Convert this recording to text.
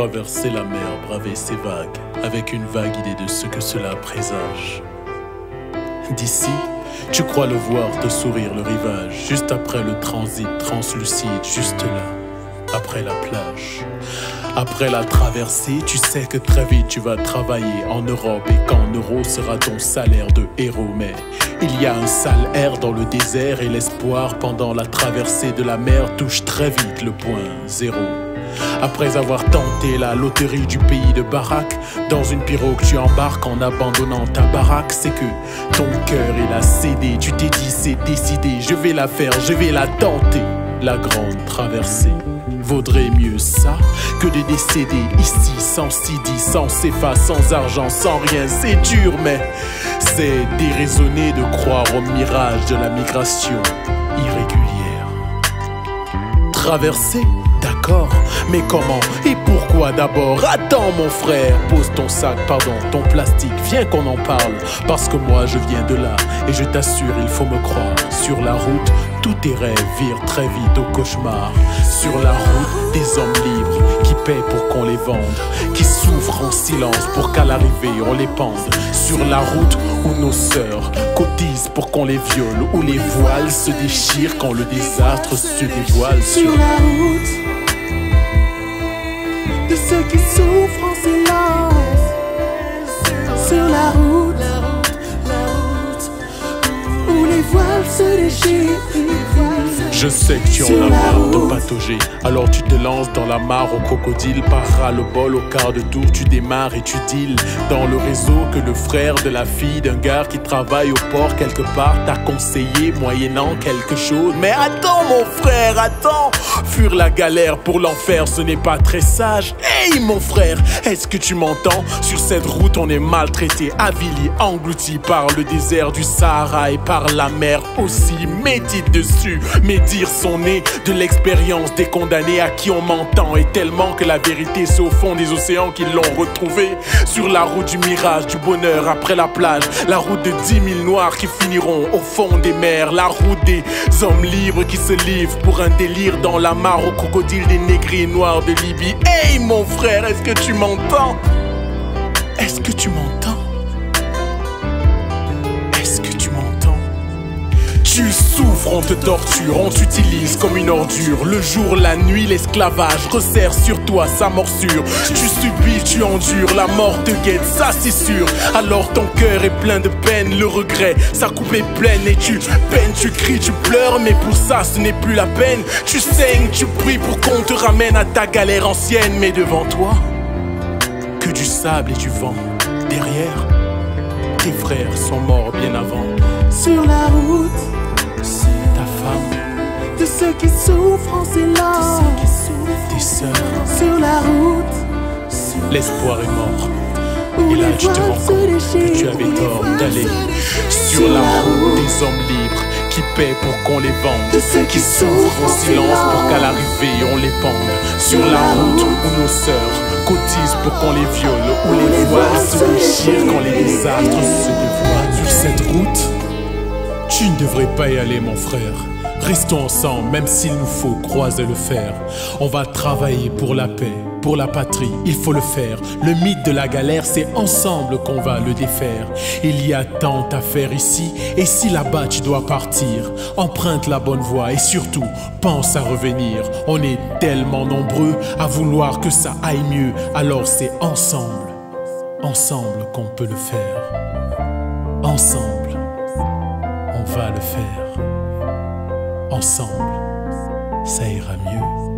Traverser la mer, braver ses vagues, avec une vague idée de ce que cela présage. D'ici, tu crois le voir te sourire le rivage, juste après le transit translucide, juste là, après la plage. Après la traversée, tu sais que très vite tu vas travailler en Europe et qu'en euros sera ton salaire de héros. Mais il y a un sale air dans le désert et l'espoir pendant la traversée de la mer touche très vite le point zéro. Après avoir tenté la loterie du pays de Barak, dans une pirogue tu embarques en abandonnant ta baraque. C'est que ton cœur il a cédé, tu t'es dit c'est décidé, je vais la faire, je vais la tenter. La grande traversée, vaudrait mieux ça que de décéder ici sans CD, sans CFA, sans argent, sans rien. C'est dur mais c'est déraisonné de croire au mirage de la migration irrégulière. Traverser, d'accord, mais comment et pourquoi d'abord? Attends mon frère, pose ton sac, pardon, ton plastique, viens qu'on en parle. Parce que moi je viens de là et je t'assure il faut me croire. Sur la route, tous tes rêves virent très vite au cauchemar. Sur la route, des hommes libres qui paient pour qu'on les vende, qui souffrent en silence pour qu'à l'arrivée on les pende. Sur la route où nos sœurs cotisent pour qu'on les viole, où les voiles se déchirent quand le désastre se dévoile. Sur la route de ceux qui souffrent en silence. Sur la route où les voiles se déchirent. Je sais que tu en as marre de patauger, alors tu te lances dans la mare au crocodile. Par ras-le-bol au quart de tour tu démarres et tu deals dans le réseau que le frère de la fille d'un gars qui travaille au port quelque part t'a conseillé moyennant quelque chose. Mais attends mon frère, attends, fuir la galère pour l'enfer ce n'est pas très sage. Hey mon frère, est-ce que tu m'entends? Sur cette route on est maltraité, avili, englouti par le désert du Sahara et par la mer aussi. Médite dessus, médire son nez de l'expérience des condamnés à qui on m'entend. Et tellement que la vérité c'est au fond des océans qu'ils l'ont retrouvé. Sur la route du mirage, du bonheur après la plage, la route de 10 000 noirs qui finiront au fond des mers. La route des hommes libres qui se livrent pour un délire dans la mare au crocodile des négriers noirs de Libye. Hey mon frère, est-ce que tu m'entends? Est-ce que tu m'entends? Est-ce que tu m'entends? Tu souffres, on te torture, on t'utilise comme une ordure. Le jour, la nuit, l'esclavage resserre sur toi sa morsure. Tu subis, tu endures, la mort te guette, ça c'est sûr. Alors ton cœur est plein de peine, le regret, sa coupe est pleine. Et tu peines, tu cries, tu pleures, mais pour ça ce n'est plus la peine. Tu saignes, tu pries pour qu'on te ramène à ta galère ancienne. Mais devant toi, que du sable et du vent. Derrière, tes frères sont morts bien avant. Sur la route Ta femme, de ceux qui souffrent en silence. tes sœurs, Sur la route l'espoir est mort. où Et là les tu te rends voiles se compte que tu déchirent. avais tort d'aller sur la route des hommes libres qui paient pour qu'on les vende, De ceux qui souffrent en en silence pour silence. qu'à l'arrivée on les pende. Sur la route où nos sœurs cotisent pour qu'on les viole, où les voiles se déchirent quand les désastres se dévoilent. Sur cette route, tu ne devrais pas y aller mon frère. Restons ensemble même s'il nous faut croiser le fer. On va travailler pour la paix, pour la patrie, il faut le faire. Le mythe de la galère, c'est ensemble qu'on va le défaire. Il y a tant à faire ici, et si là-bas tu dois partir, emprunte la bonne voie et surtout pense à revenir. On est tellement nombreux à vouloir que ça aille mieux, alors c'est ensemble, ensemble qu'on peut le faire. Ensemble, on va le faire. Ensemble, ça ira mieux.